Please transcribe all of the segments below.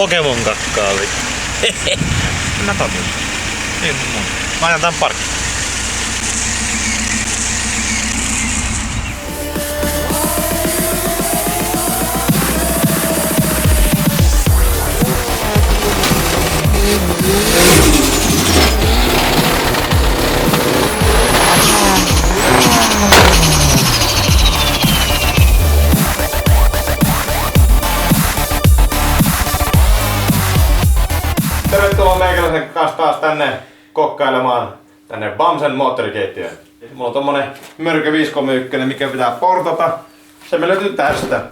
Pokemon kakkaa oli. Mä totuus. Niin mun. Mä ajan tän parkkiin. Tervetuloa meikäläisen kanssa taas tänne kokkailemaan tänne Bamsen moottorikeittiöön. Mulla on tommonen Mörkö 531, mikä pitää portata. Se me löytyy tästä.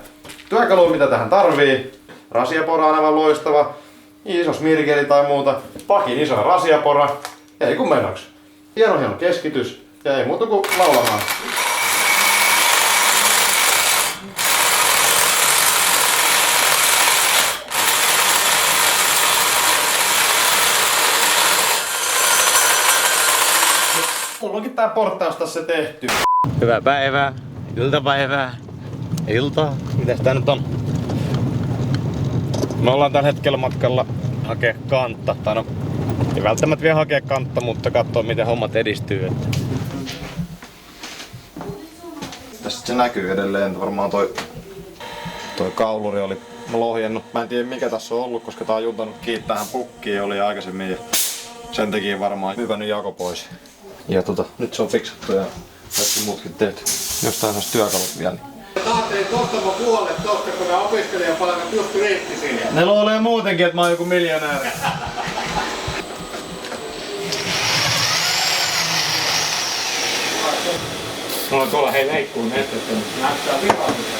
Työkalu mitä tähän tarvii. Rasiapora on aivan loistava. Iso smirgeli tai muuta. Pakin iso rasiapora. Ei kun menoksi. Hieno keskitys. Ja ei muuta kuin laulamaan. Mulla onkin tää porttaus tässä tehty. Hyvää päivää, iltapäivää, iltaa. Mitäs tää nyt on? Me ollaan tällä hetkellä matkalla hakea kantta. Tai no, ei välttämättä vielä hakea kantta, mutta katsoa miten hommat edistyy. Tässä se näkyy edelleen. Varmaan toi kauluri oli lohjennut. Mä en tiedä mikä tässä on ollut, koska tää on juntanut kiinni tähän pukkiin oli aikaisemmin. Ja sen takia varmaan hypännyt jako pois. Ja nyt se on fiksattu ja kaikki muutkin tehty. Jostain saisi työkalut vielä. Taattelin tosta mä puolet tosta, kun mä opiskelijan palkan just riitti sinne. Ne luulee muutenkin, että mä oon joku miljonääri. Mulla on tuolla hei leikkuun nestettä, mutta näyttää vihaisuutta.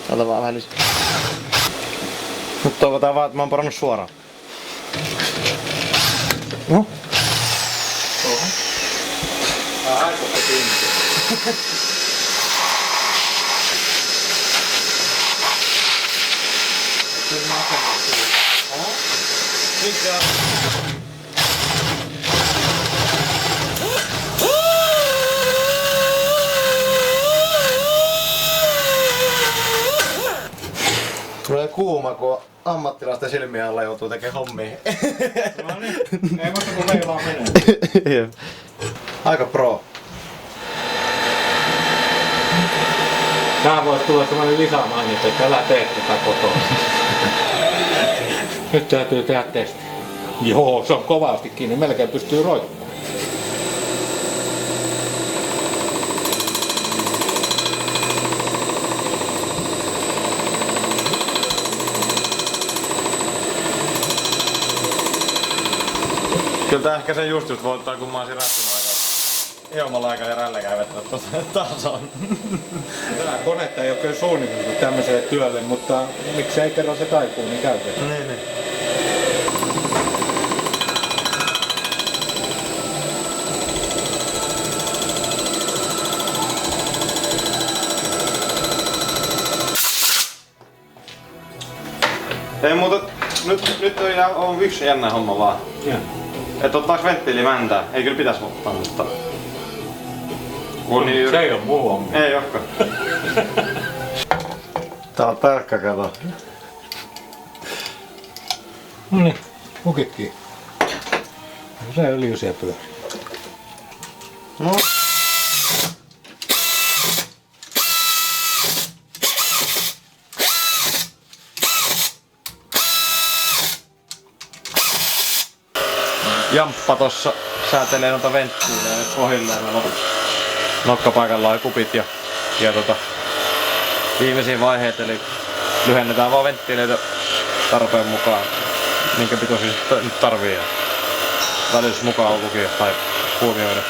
Ota vaan vähän lisää. Nyt toivotaan vaan, että mä oon porannut suoraan. No. Aikoista kiinni. Tulee kuuma, kun ammattilaisten silmien alla joutuu tekemään hommia. No niin, ei muuta kuin meillä vaan menee. Aika pro. Tää voisi tulla semmonen lisämainita, että älä tee tätä kotona. Nyt täytyy tehdä testi. Joo, se on kovasti kiinni, melkein pystyy roikkumaan. Kyllä tää ehkä sen just voittaa, kun mä oon siinä ratsun aikaa. Ilmalla aika herällä käyvettävät tasoon. Tämä konetta ei ole kyllä suunniteltu tämmöiselle työlle, mutta miksei kerran se taipuu, niin käytetään. Niin. Ei muuta, nyt on yksi jännä homma vaan. Ja. Et ottaaks venttiili mäntää? Ei kyllä pitäis ottaa, mutta... Se ei oo muu homma. Ei olekaan. Tää on tarkka kato. Noniin, mukitkin. Se öljy siellä pyörii. No. Jamppa tossa säätelee noita venttiilejä nyt ohilleen. Meillä on nokkapaikalla on kupit ja viimeisiä vaiheita, eli lyhennetään vaan venttiileitä tarpeen mukaan, minkä pituisia nyt tarvii ja välillä mukaan lukea tai huomioida.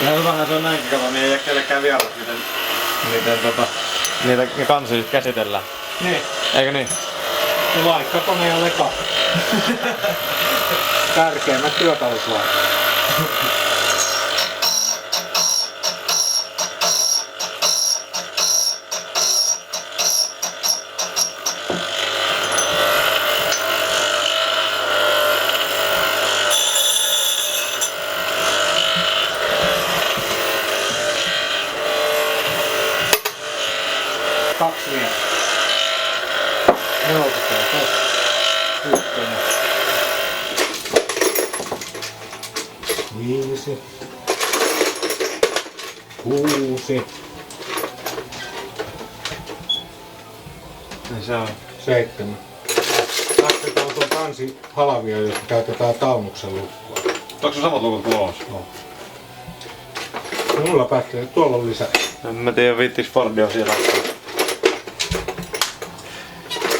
Ja hyvähän se on näinkin kato, niin ei jää kellekään vieras miten niitä kansia käsitellään. Niin. Eikö niin? Laikkakone ja leka. Tärkeimmät työkaluslait. Kaksi vielä. Neuvotetaan tosta. Ykkönen. 5. 6. Niin se on. 7. Lasketaan tuon kansi halavia, jos käytetään taunuksen lukkoa. Onko se samat lukut kuin Oulussa? No. Mulla päättyy, tuolla on lisää. En mä tiedä viittiks Fordia siellä.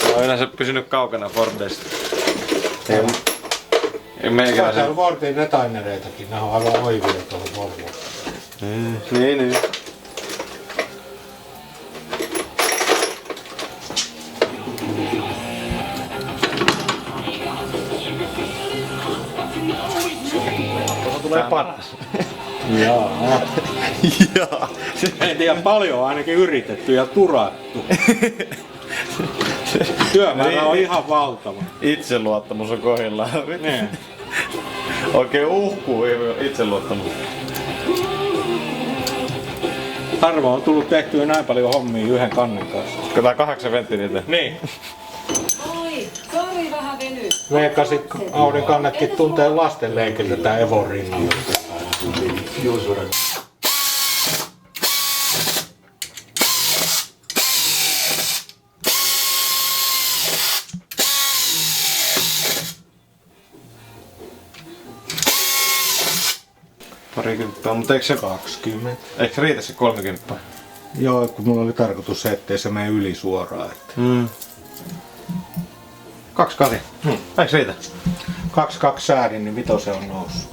Mä oon yleensä pysynyt kaukana Fordeista. Ei meikäläisen. Täällä on Fordin retainereitakin, nämä on aivan oivia tuolla Volvossa. Niin. Tuossa tulee paras. Jaa. Jaa. En tiedä, paljon on ainakin yritetty ja turattu. Työmäärä on ihan valtava. Itseluottamus on kohdillaan. Niin. Oikein uhkuu itseluottamus. Harvoin on tullut tehtyä näin paljon hommia yhden kannen kanssa. Katsotaan 8 venttiiliä. Niin. Oi, sori vähän veny. Veikkasin Audin kannetkin tuntee lasten leikiltä tää Evon rinnalla. Parikymmentä, mutta eikö se 20. Eikö se riitä se 30? Joo, kun mulla oli tarkoitus se, ettei se mene yli suoraan. Että. 28. Eikö riitä? 22 säädin, niin vitosen on noussut.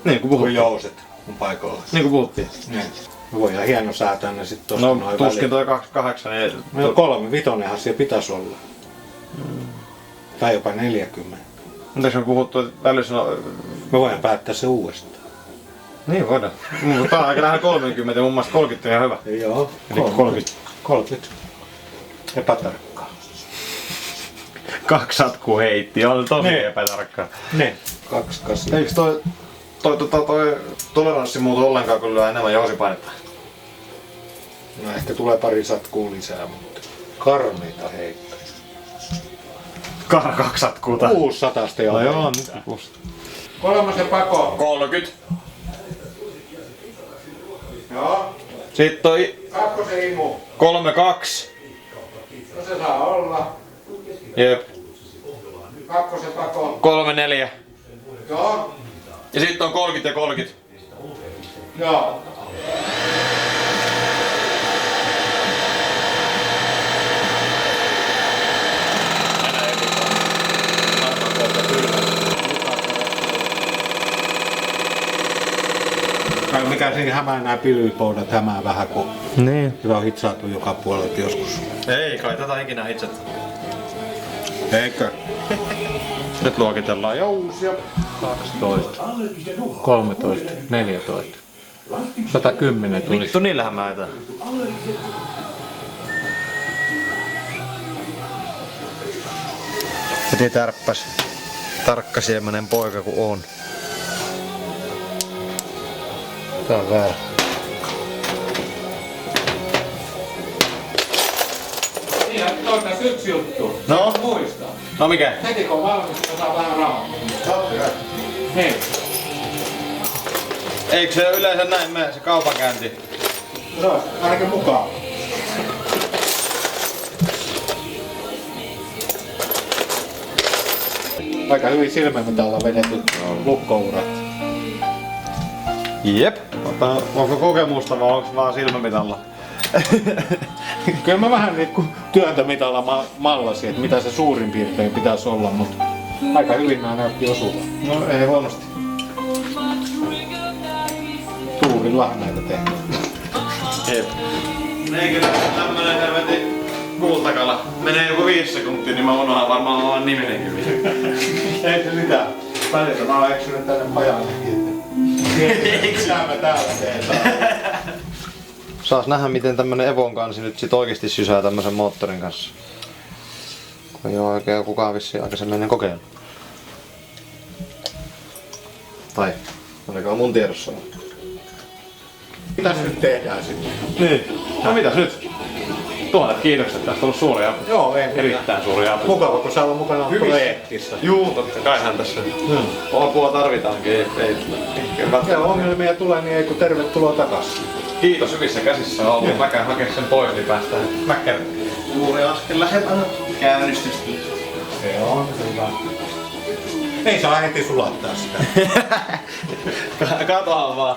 Niin kuin Kun puhuttiin. jouset on paikoilla. Niin kuin puhuttiin. Niin. Me voidaan hieno säätää ne sit tosta No noin tuskin väliin. toi 28 ei... No 3, vitonenhan siellä pitäisi olla. Tai jopa 40. Mutta se on puhuttu, että välissä on... Me voidaan päättää se uudestaan. Niin voidaan. Mutta tää on aika lähellä 30 ja mun mielestä 30 on ihan hyvä. Joo. Eli 30. 30. Epätarkkaa. 2 satkuu heitti, on tosi Niin. epätarkkaa. Ne. 28. Eikö toi toleranssi muutu ollenkaan, kun lyö enemmän jousipainetta? No ehkä tulee pari satkuu lisää, mutta karmeita heittoja. 2 satkuuta. 600 jo. No joo, heittää. nyt 6. Kolmosen pako. 30. Joo. Sitten toi Kakkosen imu. 32. No se saa olla. Jep. Kakkosen pako. 34. Joo. Ja sitten on 30 ja 30. Joo. Mikä siinä hämää nämä pilvipoudat hämää vähän, kun Niin. hyvä on hitsaatu joka puolelta joskus. Ei kai tätä ikinä itse. Eikö? Nyt luokitellaan jousia. 12, 13, 14. 110 tuli. Vittu niillähän mä etän. Heti tärppäs. Tarkkasiemainen poika kun on. Tää on väärä. Ihan toista yksi juttu. No? Muista. No mikä? Heti kun on valmis, saa vähän rahaa. Hei. Eikö se yleensä näin mene se kaupankäynti? No, ainakin mukaan. Aika hyvin silmämitalla vedetyt lukkourat. Jep. Onko kokemusta vai onko vaan silmämitalla? Kyllä mä vähän niinku työntömitalla mallasin, että mitä se suurin piirtein pitäisi olla, mutta aika hyvin nämä näytti osuvan. No ei huonosti. Tuurillahan näitä tehdään. Jep. Ei kyllä tämmönen helvetin kultakala. Menee joku 5 sekuntia, niin mä unohan varmaan oman nimeni kyllä. Ei se mitään. Välillä mä oon eksynyt tänne pajallekin. Mitä mä täällä teen? Saas nähdä miten tämmönen Evon kansi nyt sit oikeesti sysää tämmösen moottorin kanssa. Kun ei oo oikein kukaan vissiin aikaisemmin ennen kokeillut. Tai oliko mun tiedossa? Mitäs nyt tehdään sitten? Niin. No mitäs nyt? Tuhannet kiitokset, tästä on ollut suuri apu. Joo, ei Erittäin suuri apu. mukava, kun sä oot mukana projektissa. Juu, totta kaihan tässä. Apua tarvitaankin, ei Ja ongelmia tulee, niin ei kun tervetuloa takaisin. Kiitos, hyvissä käsissä on ollut. Mä käyn hakea sen pois, niin päästään mäkkärille. Suuri askel lähempänä käynnistystä. Se on hyvä. Ei saa heti sulattaa sitä. Katoa vaan.